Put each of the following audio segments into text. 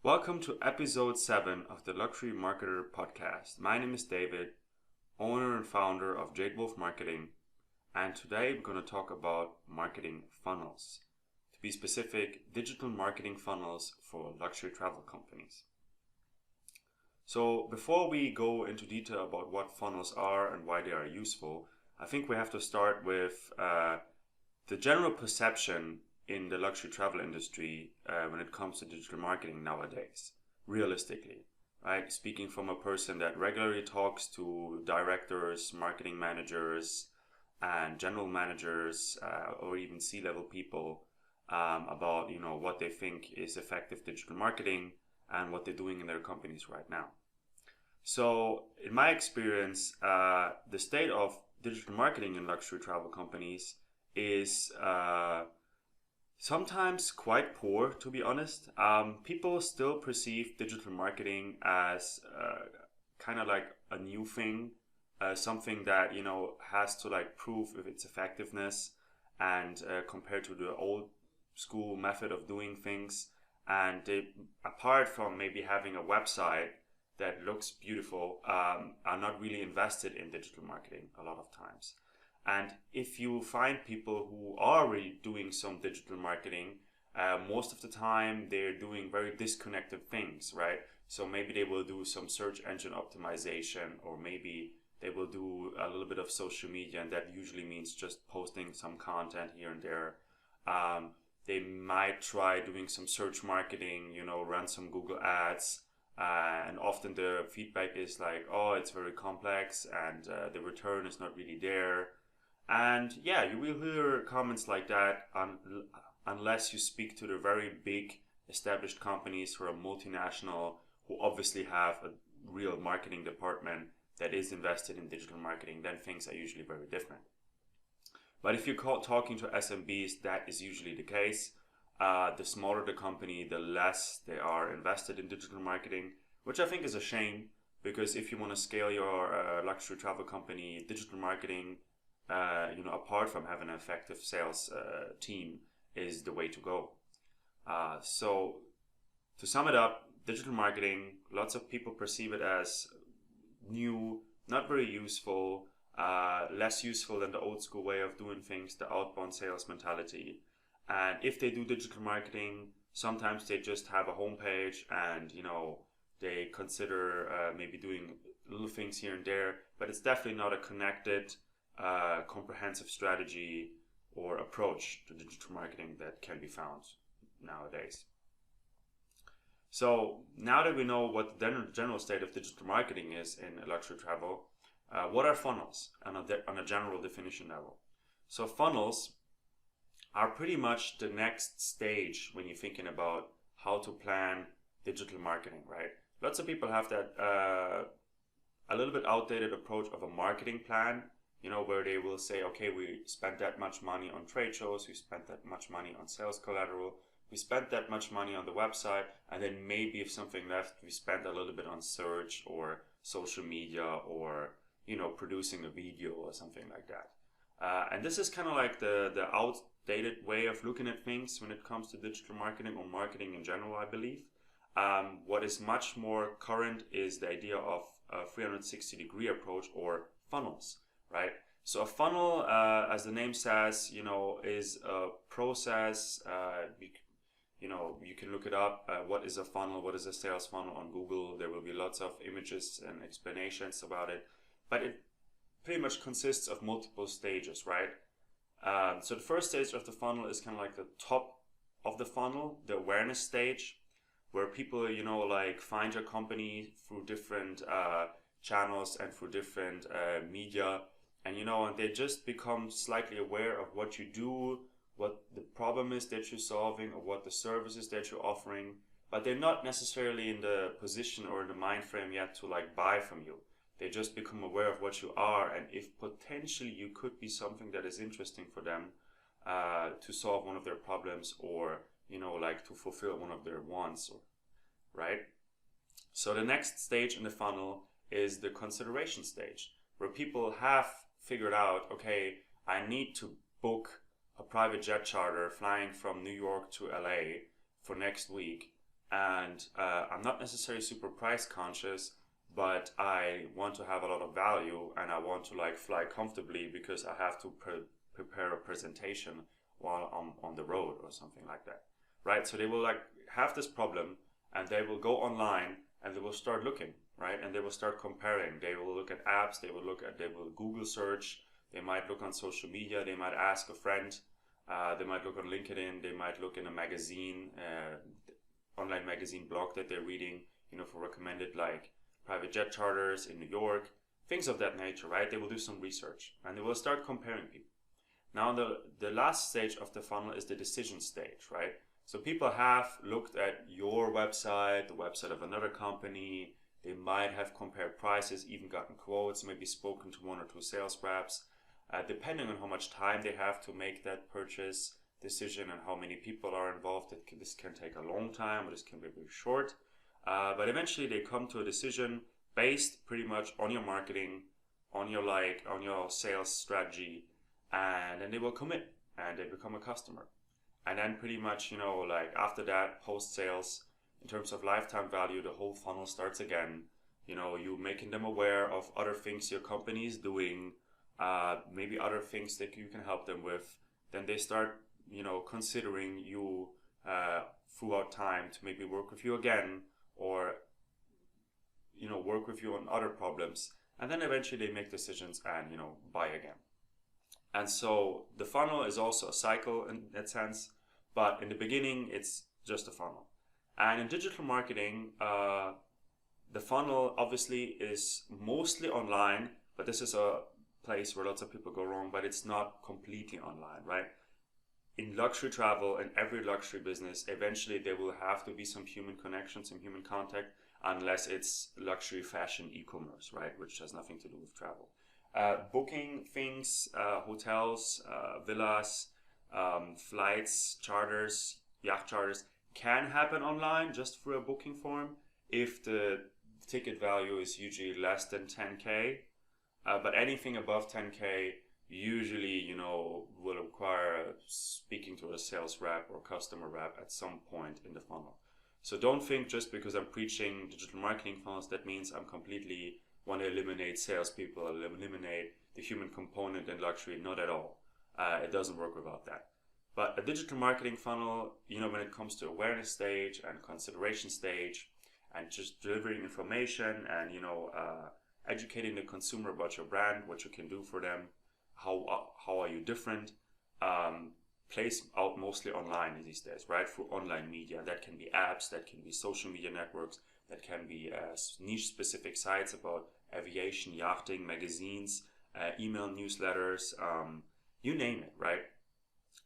Welcome to episode 7 of the Luxury Marketer podcast. My name is David, owner and founder of Jadewolf Marketing, and today we're going to talk about marketing funnels. To be specific, digital marketing funnels for luxury travel companies. So before we go into detail about what funnels are and why they are useful, I think we have to start with the general perception in the luxury travel industry when it comes to digital marketing nowadays, realistically, right? Speaking from a person that regularly talks to directors, marketing managers, and general managers, or even C-level people about what they think is effective digital marketing and what they're doing in their companies right now. So, in my experience, the state of digital marketing in luxury travel companies is sometimes quite poor, to be honest. People still perceive digital marketing as kind of like a new thing, something that has to like prove if its effectiveness, and compared to the old school method of doing things. And they, apart from maybe having a website that looks beautiful, are not really invested in digital marketing a lot of times. And if you find people who are really doing some digital marketing, most of the time they're doing very disconnected things, right? So maybe they will do some search engine optimization, or maybe they will do a little bit of social media, and that usually means just posting some content here and there. They might try doing some search marketing, run some Google ads. And often the feedback is like, oh, it's very complex and the return is not really there. And yeah, you will hear comments like that unless you speak to the very big established companies who are multinational, who obviously have a real marketing department that is invested in digital marketing. Then things are usually very different. But if you're talking to SMBs, that is usually the case. The smaller the company, the less they are invested in digital marketing, which I think is a shame, because if you want to scale your luxury travel company, digital marketing, apart from having an effective sales team, is the way to go. So to sum it up, digital marketing, lots of people perceive it as new, not very useful, less useful than the old school way of doing things, the outbound sales mentality. And if they do digital marketing, sometimes they just have a homepage and, they consider maybe doing little things here and there, but it's definitely not a connected, comprehensive strategy or approach to digital marketing that can be found nowadays. So now that we know what the general state of digital marketing is in luxury travel, what are funnels on a general definition level? So funnels are pretty much the next stage when you're thinking about how to plan digital marketing, right? Lots of people have that a little bit outdated approach of a marketing plan, where they will say, okay, we spent that much money on trade shows, we spent that much money on sales collateral, we spent that much money on the website, and then maybe if something left, we spent a little bit on search or social media or, producing a video or something like that. And this is kind of like the outdated way of looking at things when it comes to digital marketing or marketing in general, I believe. What is much more current is the idea of a 360-degree approach, or funnels, right? So a funnel, as the name says, is a process. You can look it up. What is a funnel? What is a sales funnel on Google? There will be lots of images and explanations about it. But it pretty much consists of multiple stages, right? So the first stage of the funnel is kind of like the top of the funnel, the awareness stage, where people, find your company through different channels and through different media, and they just become slightly aware of what you do, what the problem is that you're solving, or what the services that you're offering, but they're not necessarily in the position or in the mind frame yet to buy from you. They just become aware of what you are, and if potentially you could be something that is interesting for them to solve one of their problems, or to fulfill one of their wants, right? So the next stage in the funnel is the consideration stage, where people have figured out, okay, I need to book a private jet charter flying from New York to LA for next week, and I'm not necessarily super price conscious, but I want to have a lot of value, and I want to like fly comfortably because I have to prepare a presentation while I'm on the road or something like that, right? So they will like have this problem, and they will go online and they will start looking, right? And they will start comparing. They will look at apps, they will Google search, they might look on social media, they might ask a friend, they might look on LinkedIn, they might look in a magazine, online magazine blog that they're reading, for recommended like private jet charters in New York, things of that nature, right? They will do some research and they will start comparing people. Now, the last stage of the funnel is the decision stage, right? So people have looked at your website, the website of another company. They might have compared prices, even gotten quotes, maybe spoken to one or two sales reps. Depending on how much time they have to make that purchase decision and how many people are involved, this can take a long time or this can be very short. But eventually they come to a decision based pretty much on your marketing, on your sales strategy, and then they will commit and they become a customer. And then pretty much, like after that, post sales, in terms of lifetime value, the whole funnel starts again. You making them aware of other things your company is doing, maybe other things that you can help them with. Then they start, considering you throughout time to maybe work with you again, or work with you on other problems. And then eventually they make decisions and buy again. And so the funnel is also a cycle in that sense, but in the beginning it's just a funnel. And in digital marketing, the funnel obviously is mostly online, but this is a place where lots of people go wrong, but it's not completely online, right? In luxury travel and every luxury business, eventually there will have to be some human connection, some human contact, unless it's luxury fashion e-commerce, right? Which has nothing to do with travel. Booking things, hotels, villas, flights, charters, yacht charters can happen online just through a booking form if the ticket value is usually less than 10K. But anything above 10K usually, will require speaking to a sales rep or customer rep at some point in the funnel. So don't think just because I'm preaching digital marketing funnels, that means I'm completely want to eliminate salespeople, eliminate the human component in luxury. Not at all. It doesn't work without that. But a digital marketing funnel, when it comes to awareness stage and consideration stage, and just delivering information and educating the consumer about your brand, what you can do for them, how are you different, plays out mostly online these days, right? Through online media. That can be apps, that can be social media networks, that can be niche specific sites about aviation, yachting, magazines, email newsletters, you name it, right?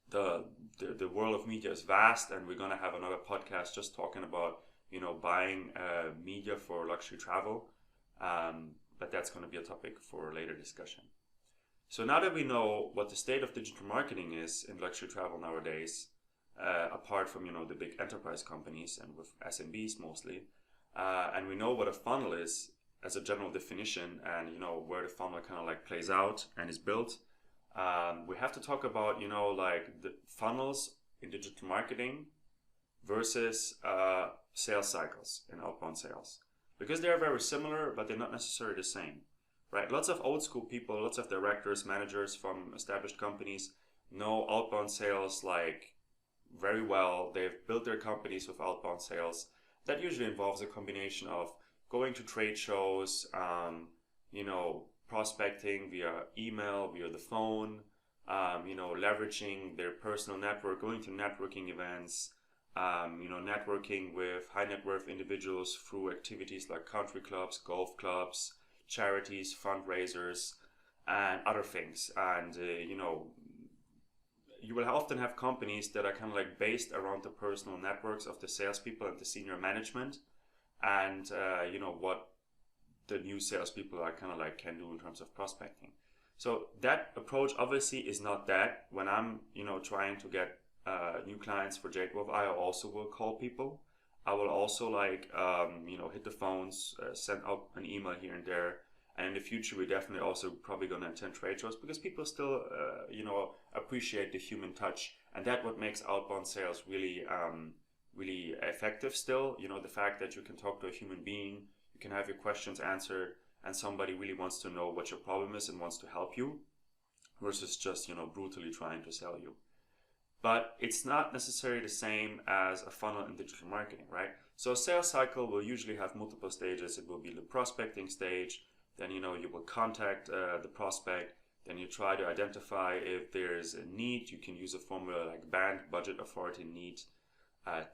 The world of media is vast, and we're gonna have another podcast just talking about buying media for luxury travel, but that's going to be a topic for later discussion. So now that we know what the state of digital marketing is in luxury travel nowadays, apart from the big enterprise companies and with SMBs mostly, and we know what a funnel is as a general definition, and where the funnel kind of like plays out and is built, we have to talk about like the funnels in digital marketing versus sales cycles in outbound sales, because they are very similar, but they're not necessarily the same, right? Lots of old school people, lots of directors, managers from established companies know outbound sales like very well. They've built their companies with outbound sales. That usually involves a combination of going to trade shows, prospecting via email, via the phone, leveraging their personal network, going to networking events, networking with high net worth individuals through activities like country clubs, golf clubs, charities, fundraisers, and other things. And, you will often have companies that are kind of like based around the personal networks of the salespeople and the senior management, and, what the new salespeople are kind of like can do in terms of prospecting. So that approach obviously is not that. When I'm, trying to get new clients for Jadewolf, I also will call people. I will also hit the phones, send out an email here and there. And in the future, we're definitely also probably going to attend trade shows, because people still, appreciate the human touch. And that's what makes outbound sales really, really effective still. You know, the fact that you can talk to a human being, you can have your questions answered, and somebody really wants to know what your problem is and wants to help you, versus just, you know, brutally trying to sell you. But it's not necessarily the same as a funnel in digital marketing, right? So a sales cycle will usually have multiple stages. It will be the prospecting stage, then, you know, you will contact the prospect, then you try to identify if there's a need. You can use a formula like BANT, budget, authority, need,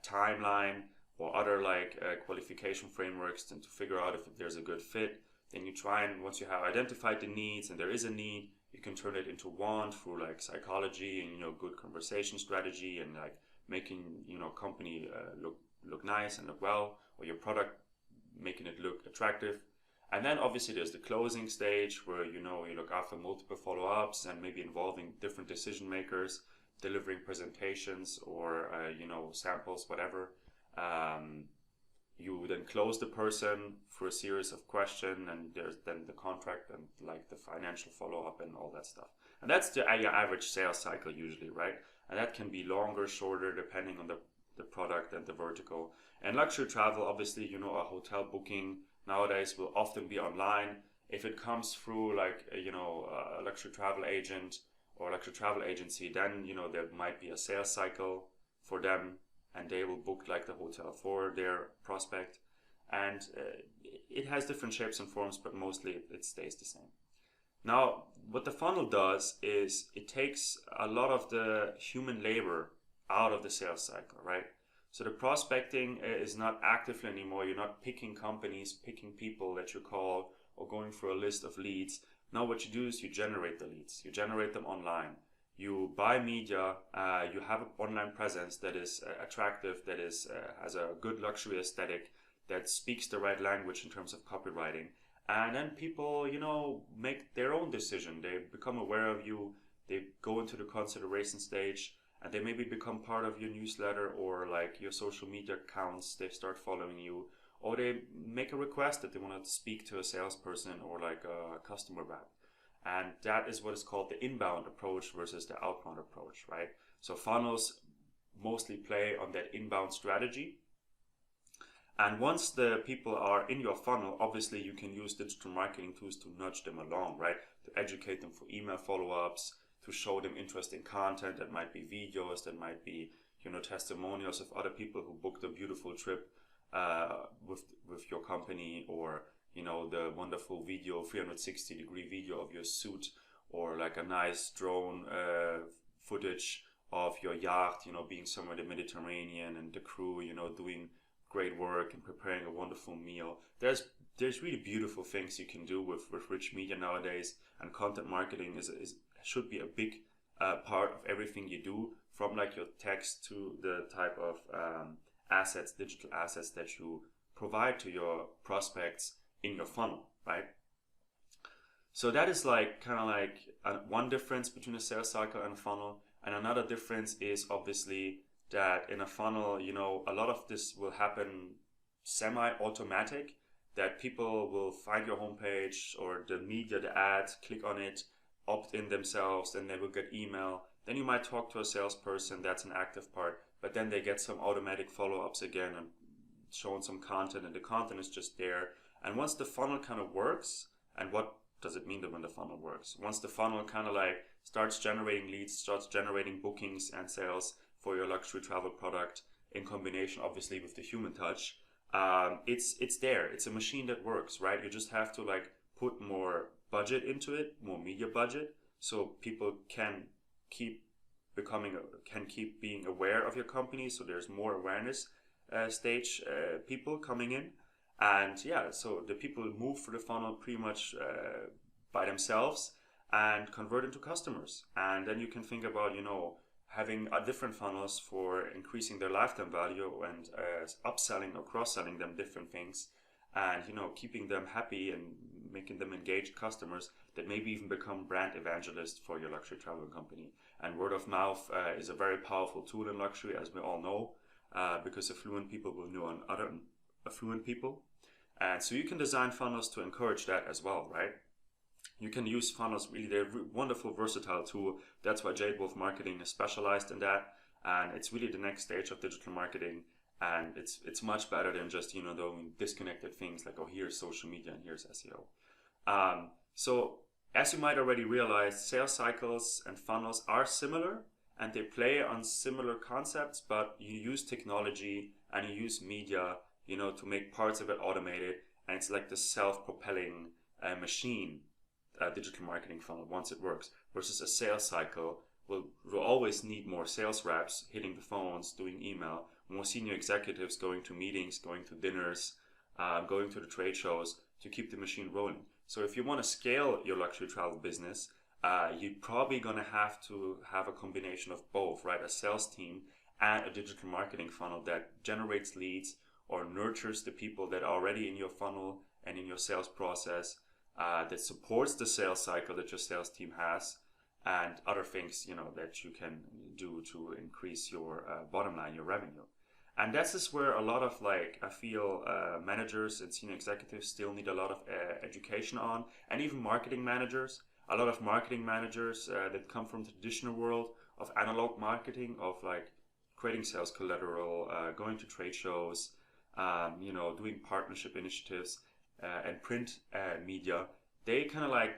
timeline, or other like qualification frameworks to figure out if there's a good fit. Then you try, and once you have identified the needs and there is a need, you can turn it into want through like psychology and, you know, good conversation strategy and like making, you know, company look nice and look well, or your product making it look attractive. And then obviously there's the closing stage where, you know, you look after multiple follow-ups and maybe involving different decision makers, delivering presentations or you know, samples, whatever. You then close the person for a series of questions, and there's then the contract and like the financial follow-up and all that stuff. And that's the average sales cycle usually, right? And that can be longer, shorter, depending on the product and the vertical. And luxury travel, obviously, you know, a hotel booking nowadays will often be online. If it comes through like, you know, a luxury travel agent or luxury travel agency, then, you know, there might be a sales cycle for them, and they will book like the hotel for their prospect. And it has different shapes and forms, but mostly it stays the same. Now, what the funnel does is it takes a lot of the human labor out of the sales cycle, right? So the prospecting is not actively anymore. You're not picking companies, picking people that you call, or going through a list of leads. Now what you do is you generate the leads. You generate them online. You buy media, you have an online presence that is attractive, that is has a good luxury aesthetic, that speaks the right language in terms of copywriting. And then people, you know, make their own decision. They become aware of you, they go into the consideration stage, and they maybe become part of your newsletter or like your social media accounts. They start following you, or they make a request that they want to speak to a salesperson or like a customer rep. And that is what is called the inbound approach versus the outbound approach, right? So funnels mostly play on that inbound strategy. And once the people are in your funnel, obviously you can use digital marketing tools to nudge them along, right? To educate them for email follow-ups, to show them interesting content. That might be videos, that might be, you know, testimonials of other people who booked a beautiful trip with your company, or, you know, the wonderful video, 360-degree video of your suit, or like a nice drone footage of your yacht, you know, being somewhere in the Mediterranean, and the crew, you know, doing great work and preparing a wonderful meal. There's really beautiful things you can do with rich media nowadays, and content marketing should be a big part of everything you do, from like your text to the type of assets, digital assets that you provide to your prospects in your funnel, right? So that is like kind of like one difference between a sales cycle and a funnel. And another difference is obviously that in a funnel, you know, a lot of this will happen semi-automatic, that people will find your homepage or the media, the ads, click on it, opt in themselves, then they will get email. Then you might talk to a salesperson, that's an active part, but then they get some automatic follow-ups again and showing some content, and the content is just there. And once the funnel kind of works, and what does it mean that when the funnel works? Once the funnel kind of like starts generating leads, starts generating bookings and sales for your luxury travel product, in combination obviously with the human touch, it's there. It's a machine that works, right? You just have to like put more budget into it, more media budget, so people can keep being aware of your company. So there's more awareness stage people coming in. And yeah, so the people move through the funnel pretty much by themselves and convert into customers. And then you can think about, you know, having different funnels for increasing their lifetime value and upselling or cross-selling them different things, and, you know, keeping them happy and making them engaged customers that maybe even become brand evangelists for your luxury travel company. And word of mouth is a very powerful tool in luxury, as we all know, because affluent people will know on other affluent people. And so you can design funnels to encourage that as well, right? You can use funnels, really, they're a wonderful, versatile tool. That's why Jadewolf Marketing is specialized in that. And it's really the next stage of digital marketing. And it's much better than just, doing disconnected things like, oh, here's social media and here's SEO. So as you might already realize, sales cycles and funnels are similar, and they play on similar concepts, but you use technology and you use media, to make parts of it automated, and it's like the self-propelling machine, digital marketing funnel, once it works, versus a sales cycle will always need more sales reps hitting the phones, doing email, more senior executives going to meetings, going to dinners, going to the trade shows to keep the machine rolling. So if you want to scale your luxury travel business, you're probably going to have a combination of both, right? A sales team and a digital marketing funnel that generates leads or nurtures the people that are already in your funnel and in your sales process, that supports the sales cycle that your sales team has, and other things, that you can do to increase your bottom line, your revenue. And that's just where a lot of, I feel managers and senior executives still need a lot of education on, and even marketing managers. A lot of marketing managers that come from the traditional world of analog marketing, of creating sales collateral, going to trade shows, doing partnership initiatives and print media. They kind of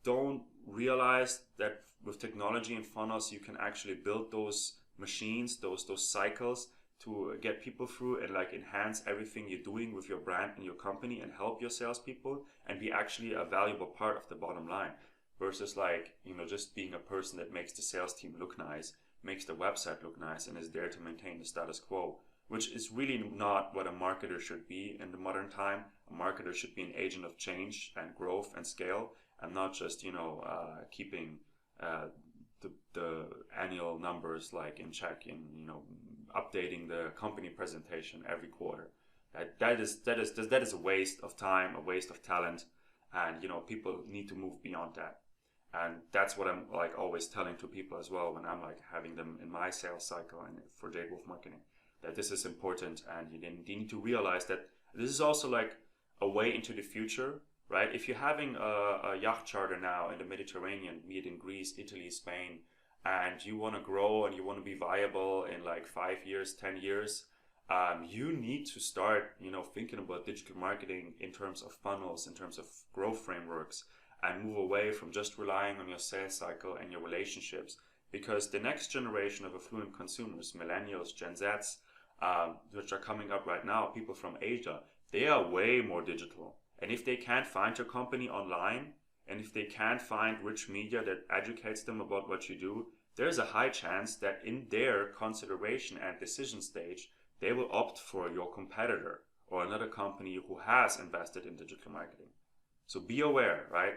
don't realize that with technology and funnels, you can actually build those machines, those cycles, to get people through and enhance everything you're doing with your brand and your company, and help your salespeople and be actually a valuable part of the bottom line, versus just being a person that makes the sales team look nice, makes the website look nice, and is there to maintain the status quo, which is really not what a marketer should be in the modern time. A marketer should be an agent of change and growth and scale, and not just keeping the annual numbers in check, and updating the company presentation every quarter. That is a waste of time, a waste of talent, and people need to move beyond that. And that's what I'm always telling to people as well when I'm having them in my sales cycle and for Jadewolf marketing, that this is important, and you need to realize that this is also a way into the future, right? If you're having a yacht charter now in the Mediterranean, be it in Greece, Italy, Spain, and you want to grow and you want to be viable in 5 years, 10 years, you need to start, thinking about digital marketing in terms of funnels, in terms of growth frameworks, and move away from just relying on your sales cycle and your relationships. Because the next generation of affluent consumers, millennials, Gen Zs, which are coming up right now, people from Asia, they are way more digital. And if they can't find your company online, and if they can't find rich media that educates them about what you do, there's a high chance that in their consideration and decision stage, they will opt for your competitor or another company who has invested in digital marketing. So be aware, right?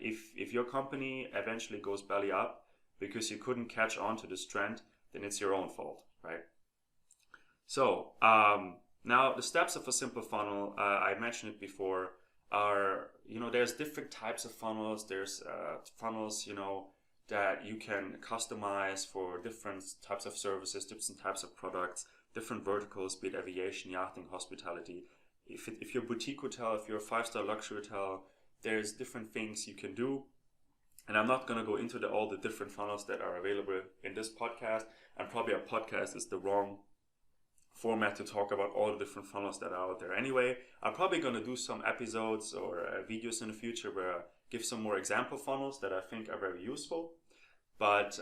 If your company eventually goes belly up because you couldn't catch on to this trend, then it's your own fault, right? So now the steps of a simple funnel, I mentioned it before, are, there's different types of funnels. There's funnels, that you can customize for different types of services, different types of products, different verticals, be it aviation, yachting, hospitality. If you're a boutique hotel, if you're a 5-star luxury hotel, there's different things you can do. And I'm not going to go into all the different funnels that are available in this podcast. And probably a podcast is the wrong format to talk about all the different funnels that are out there anyway. I'm probably going to do some episodes or videos in the future where I give some more example funnels that I think are very useful. But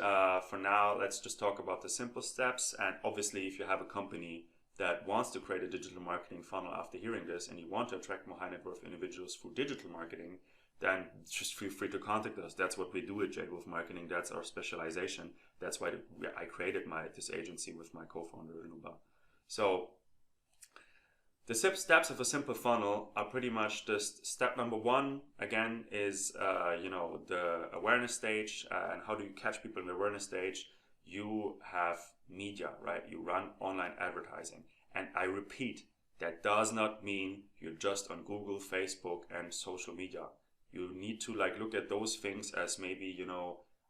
for now, let's just talk about the simple steps. And obviously, if you have a company that wants to create a digital marketing funnel after hearing this, and you want to attract more high net worth individuals through digital marketing, then just feel free to contact us. That's what we do at Jadewolf Marketing. That's our specialization. That's why I created this agency with my co-founder, Nuba. So the steps of a simple funnel are pretty much just step number one, again, is the awareness stage. And how do you catch people in the awareness stage? You have media, right? You run online advertising. And I repeat, that does not mean you're just on Google, Facebook, and social media. You need to look at those things as maybe,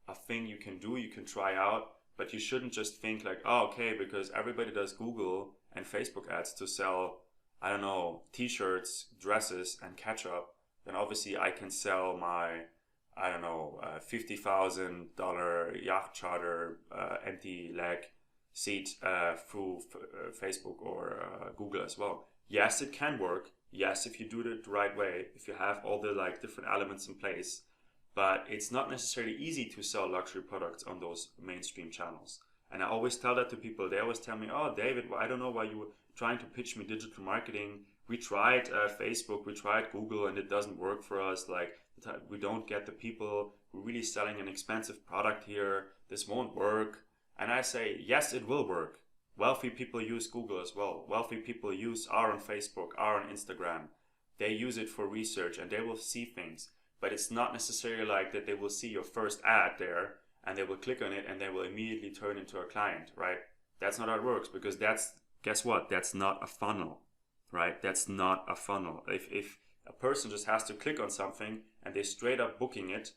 a thing you can do, you can try out, but you shouldn't just think okay, because everybody does Google and Facebook ads to sell, I don't know, t-shirts, dresses, and ketchup, then obviously I can sell my, I don't know, $50,000 yacht charter, empty leg seed through Facebook or Google as well. Yes, it can work. Yes, if you do it the right way, if you have all the like different elements in place, but it's not necessarily easy to sell luxury products on those mainstream channels. And I always tell that to people. They always tell me, "Oh, David, I don't know why you were trying to pitch me digital marketing. We tried Facebook, we tried Google, and it doesn't work for us. Like, we don't get the people. We're really selling an expensive product here. This won't work." And I say, yes, it will work. Wealthy people use Google as well. Wealthy people are on Facebook, are on Instagram. They use it for research and they will see things. But it's not necessarily like that they will see your first ad there and they will click on it and they will immediately turn into a client, right? That's not how it works, because guess what? That's not a funnel, right? That's not a funnel. If a person just has to click on something and they straight up booking it,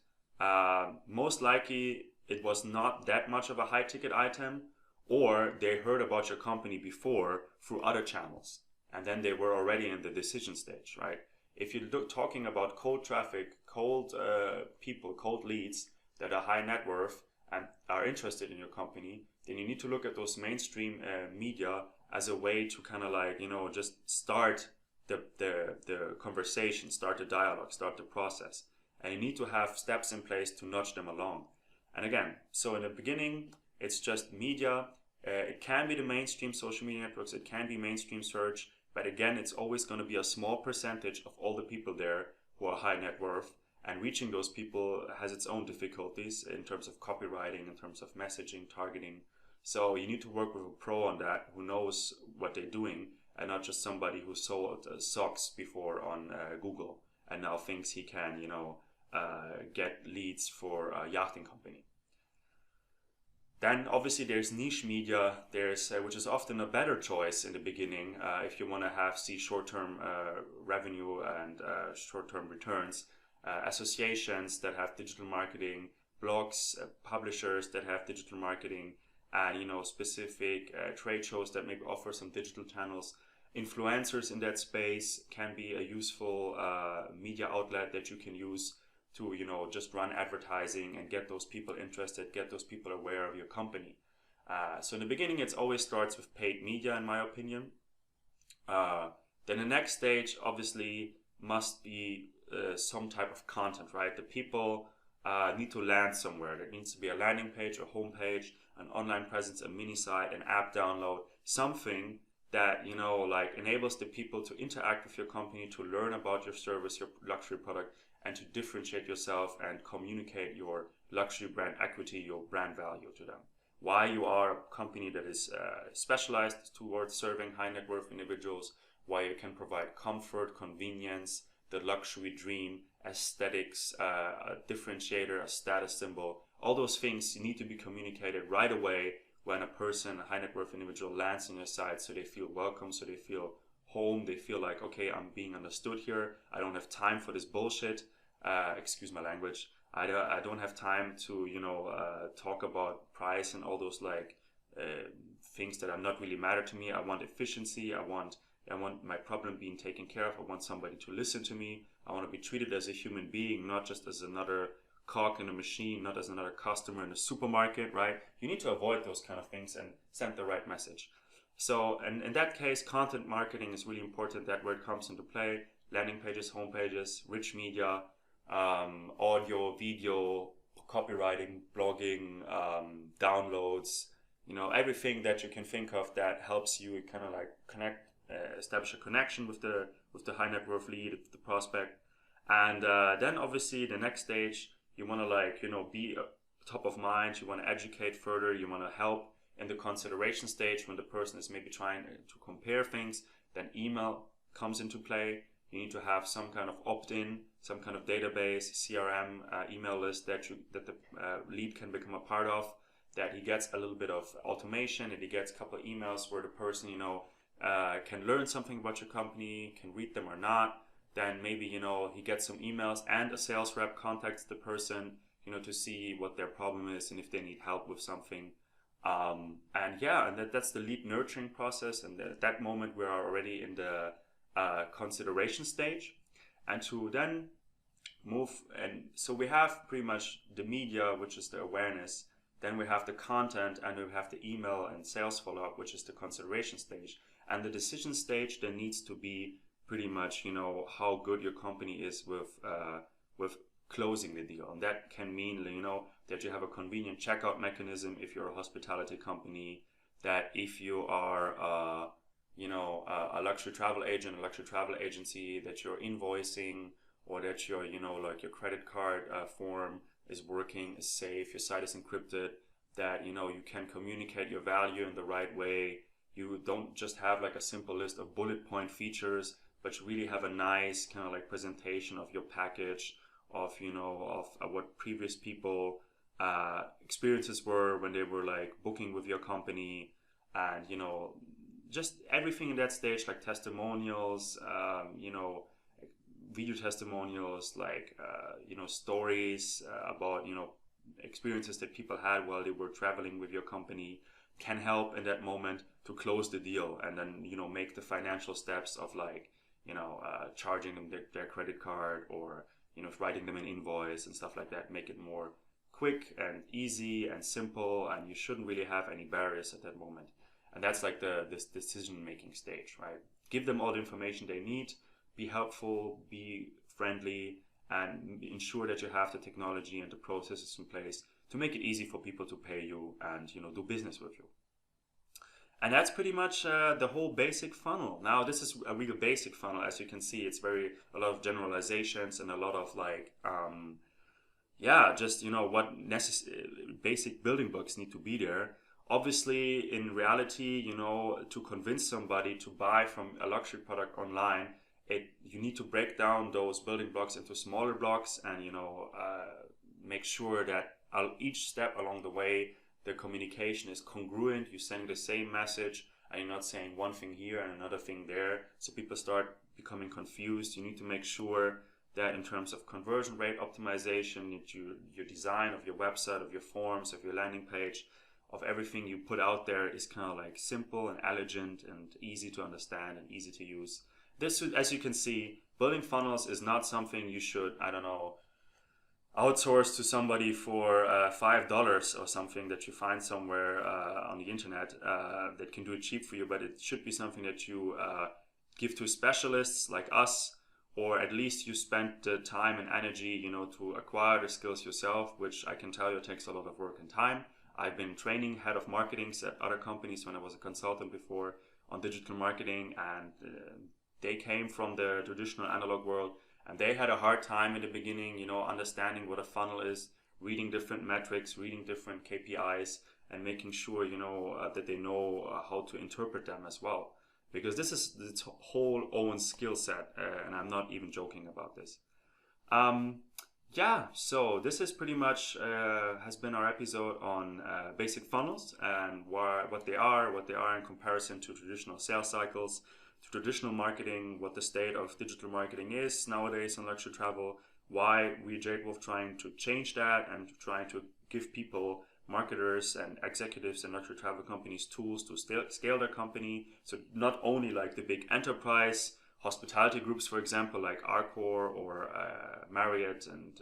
most likely it was not that much of a high ticket item, or they heard about your company before through other channels and then they were already in the decision stage, right? If you're talking about cold traffic, cold people, cold leads that are high net worth and are interested in your company, then you need to look at those mainstream media as a way to kind of like, just start the conversation, start the dialogue, start the process. And you need to have steps in place to nudge them along. And again, so in the beginning, it's just media. It can be the mainstream social media networks. It can be mainstream search. But again, it's always going to be a small percentage of all the people there who are high net worth. And reaching those people has its own difficulties in terms of copywriting, in terms of messaging, targeting. So you need to work with a pro on that who knows what they're doing, and not just somebody who sold socks before on Google and now thinks he can, get leads for a yachting company. Then obviously there's niche media, which is often a better choice in the beginning if you want to see short-term revenue and short-term returns. Associations that have digital marketing, blogs, publishers that have digital marketing, and specific trade shows that maybe offer some digital channels. Influencers in that space can be a useful media outlet that you can use to just run advertising and get those people interested, get those people aware of your company. So in the beginning, it always starts with paid media, in my opinion. Then the next stage obviously must be some type of content, right? The people need to land somewhere. That needs to be a landing page, a homepage, an online presence, a mini site, an app download, something that enables the people to interact with your company, to learn about your service, your luxury product, and to differentiate yourself and communicate your luxury brand equity, your brand value to them. Why you are a company that is specialized towards serving high net worth individuals, why you can provide comfort, convenience, the luxury dream, aesthetics, a differentiator, a status symbol. All those things need to be communicated right away when a person, a high net worth individual, lands on your site, so they feel welcome, so they feel home, they feel like, okay, I'm being understood here. I don't have time for this bullshit. Excuse my language. I don't have time to talk about price and all those things that are not really matter to me. I want efficiency. I want my problem being taken care of. I want somebody to listen to me. I want to be treated as a human being, not just as another cog in a machine, not as another customer in a supermarket, right? You need to avoid those kind of things and send the right message. So, and in that case, content marketing is really important. That word comes into play. Landing pages, home pages, rich media, audio, video, copywriting, blogging, downloads, everything that you can think of that helps you kind of connect, establish a connection with the high net worth lead, the prospect. And then obviously the next stage, you want to be top of mind. You want to educate further. You want to help in the consideration stage when the person is maybe trying to compare things. Then email comes into play. You need to have some kind of opt-in, some kind of database, CRM, email list that the lead can become a part of, that he gets a little bit of automation, and he gets a couple of emails where the person, can learn something about your company, can read them or not. Then maybe, he gets some emails and a sales rep contacts the person, to see what their problem is and if they need help with something. And that's the lead nurturing process. And at that moment, we are already in the consideration stage, and to then move. And so we have pretty much the media, which is the awareness, Then we have the content, and we have the email and sales follow-up, which is the consideration stage. And the decision stage then needs to be pretty much, how good your company is with closing the deal. And that can mean, that you have a convenient checkout mechanism if you're a hospitality company, that if you are, a luxury travel agent, a luxury travel agency, that you're invoicing, or that your, like your credit card form is working, is safe, your site is encrypted, that, you can communicate your value in the right way. You don't just have like a simple list of bullet point features, but you really have a nice kind of like presentation of your package, of, of what previous people experiences were when they were like booking with your company, and, just everything in that stage, like testimonials, video testimonials, like stories about experiences that people had while they were traveling with your company, can help in that moment to close the deal, and then make the financial steps of like charging them their credit card, or writing them an invoice and stuff like that, make it more quick and easy and simple, and you shouldn't really have any barriers at that moment. And that's like this decision making stage, right? Give them all the information they need, be helpful, be friendly, and ensure that you have the technology and the processes in place to make it easy for people to pay you and do business with you. And that's pretty much the whole basic funnel. Now, this is a really basic funnel. As you can see, it's a lot of generalizations and a lot of like, just what basic building blocks need to be there. Obviously, in reality, to convince somebody to buy from a luxury product online, you need to break down those building blocks into smaller blocks, and make sure that each step along the way, the communication is congruent. You send the same message, and you're not saying one thing here and another thing there, so people start becoming confused. You need to make sure that in terms of conversion rate optimization, that your design of your website, of your forms, of your landing page, of everything you put out there is kind of like simple and elegant and easy to understand and easy to use. This, as you can see, building funnels is not something you should, outsource to somebody for $5 or something that you find somewhere on the internet that can do it cheap for you, but it should be something that you give to specialists like us, or at least you spend the time and energy, to acquire the skills yourself, which I can tell you takes a lot of work and time. I've been training head of marketings at other companies when I was a consultant before on digital marketing, and they came from the traditional analog world, and they had a hard time in the beginning, understanding what a funnel is, reading different metrics, reading different KPIs, and making sure, that they know how to interpret them as well. Because this is its whole own skill set, and I'm not even joking about this. So this is pretty much has been our episode on basic funnels and what they are in comparison to traditional sales cycles, to traditional marketing, what the state of digital marketing is nowadays in luxury travel, why we Jadewolf trying to change that and trying to give people, marketers and executives in luxury travel companies, tools to scale their company. So not only like the big enterprise hospitality groups, for example, like Accor or Marriott and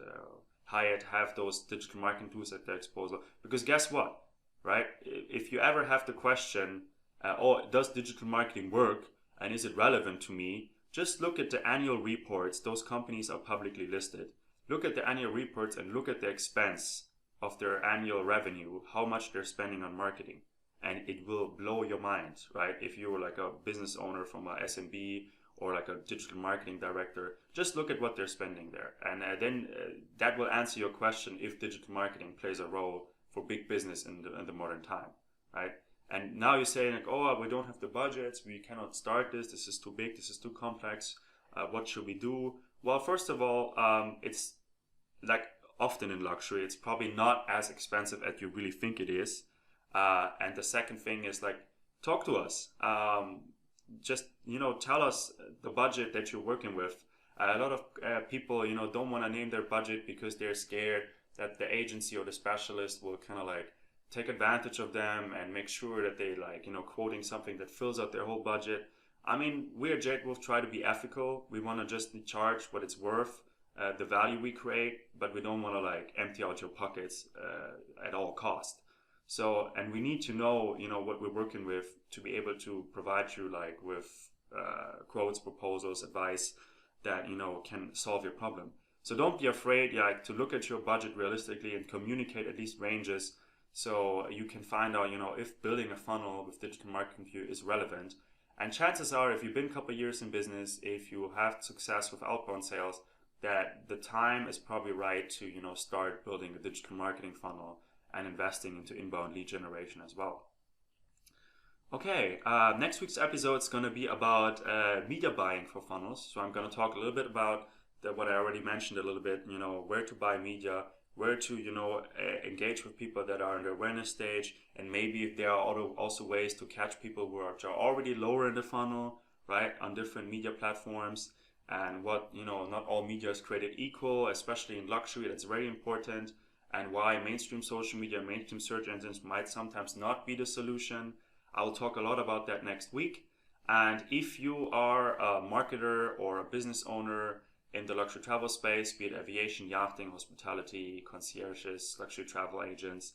Hyatt, have those digital marketing tools at their disposal. Because guess what, right? If you ever have the question, does digital marketing work and is it relevant to me? Just look at the annual reports. Those companies are publicly listed. Look at the annual reports and look at the expense of their annual revenue, how much they're spending on marketing. And it will blow your mind, right? If you're like a business owner from a SMB or like a digital marketing director, just look at what they're spending there. And then that will answer your question if digital marketing plays a role for big business in the modern time, right? And now you're saying like, oh, we don't have the budgets, we cannot start this is too big, this is too complex, what should we do? Well, first of all, it's like often in luxury, it's probably not as expensive as you really think it is. And the second thing is like, talk to us. Just, tell us the budget that you're working with. A lot of people, don't want to name their budget because they're scared that the agency or the specialist will kind of like take advantage of them and make sure that they like, quoting something that fills out their whole budget. I mean, we at Jadewolf try to be ethical. We want to just charge what it's worth, the value we create, but we don't want to like empty out your pockets at all cost. So, and we need to know, what we're working with to be able to provide you like with quotes, proposals, advice that, can solve your problem. So don't be afraid, to look at your budget realistically and communicate at least ranges, so you can find out, if building a funnel with digital marketing to you is relevant. And chances are, if you've been a couple of years in business, if you have success with outbound sales, that the time is probably right to, start building a digital marketing funnel and investing into inbound lead generation as well. Okay, next week's episode is going to be about media buying for funnels. So I'm going to talk a little bit about what I already mentioned a little bit, where to buy media, where to, engage with people that are in the awareness stage, and maybe if there are also ways to catch people who are already lower in the funnel, right, on different media platforms, and what, not all media is created equal, especially in luxury. That's very important, and why mainstream social media, mainstream search engines might sometimes not be the solution. I'll talk a lot about that next week. And if you are a marketer or a business owner in the luxury travel space, be it aviation, yachting, hospitality, concierges, luxury travel agents,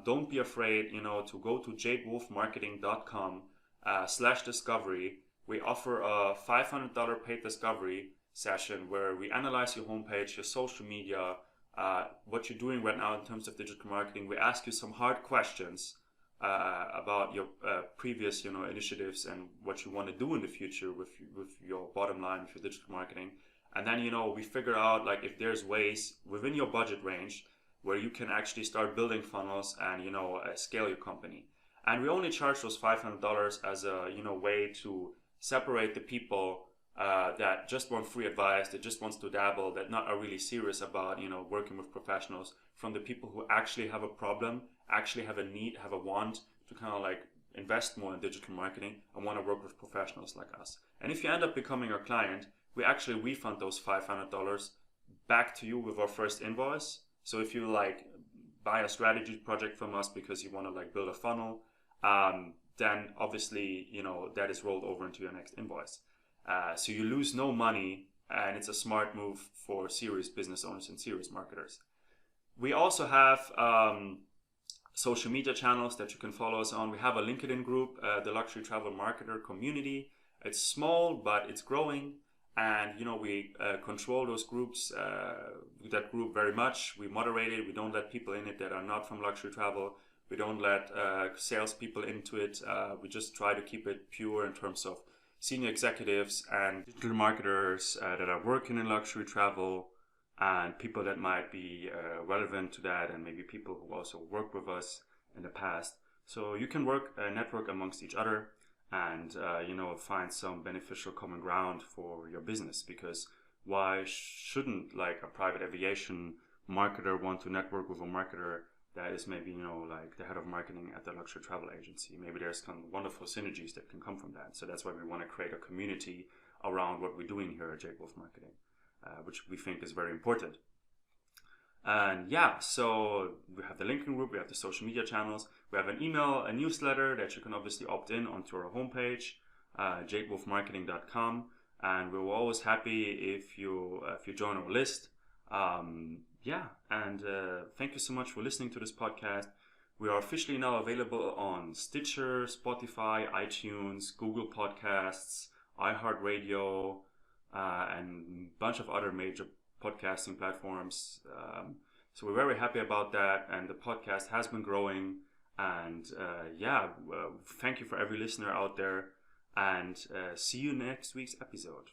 don't be afraid, to go to jadewolfmarketing.com/discovery. We offer a $500 paid discovery session where we analyze your homepage, your social media, what you're doing right now in terms of digital marketing. We ask you some hard questions about your previous, initiatives and what you want to do in the future with your bottom line, with your digital marketing. And then, we figure out like if there's ways within your budget range where you can actually start building funnels and, scale your company. And we only charge those $500 as a, way to separate the people that just want free advice, that just wants to dabble, that not are really serious about, working with professionals, from the people who actually have a problem, actually have a need, have a want to kind of like invest more in digital marketing and want to work with professionals like us. And if you end up becoming our client, we actually refund those $500 back to you with our first invoice. So if you like buy a strategy project from us because you want to like build a funnel, then obviously, that is rolled over into your next invoice. So you lose no money, and it's a smart move for serious business owners and serious marketers. We also have social media channels that you can follow us on. We have a LinkedIn group, the Luxury Travel Marketer Community. It's small, but it's growing. And, we control those groups, that group very much. We moderate it. We don't let people in it that are not from luxury travel. We don't let salespeople into it. We just try to keep it pure in terms of senior executives and digital marketers that are working in luxury travel, and people that might be relevant to that, and maybe people who also worked with us in the past. So you can network amongst each other and find some beneficial common ground for your business, because why shouldn't like a private aviation marketer want to network with a marketer that is maybe like the head of marketing at the luxury travel agency? Maybe there's some wonderful synergies that can come from that. So that's why we want to create a community around what we're doing here at Jadewolf Marketing, which we think is very important. And so we have the LinkedIn group, we have the social media channels, we have an email, a newsletter that you can obviously opt in onto our homepage, jadewolfmarketing.com, and we're always happy if you join our list. Thank you so much for listening to this podcast. We are officially now available on Stitcher, Spotify, iTunes, Google Podcasts, iHeartRadio, and a bunch of other major podcasting platforms. So we're very happy about that, and the podcast has been growing. And thank you for every listener out there, and see you next week's episode.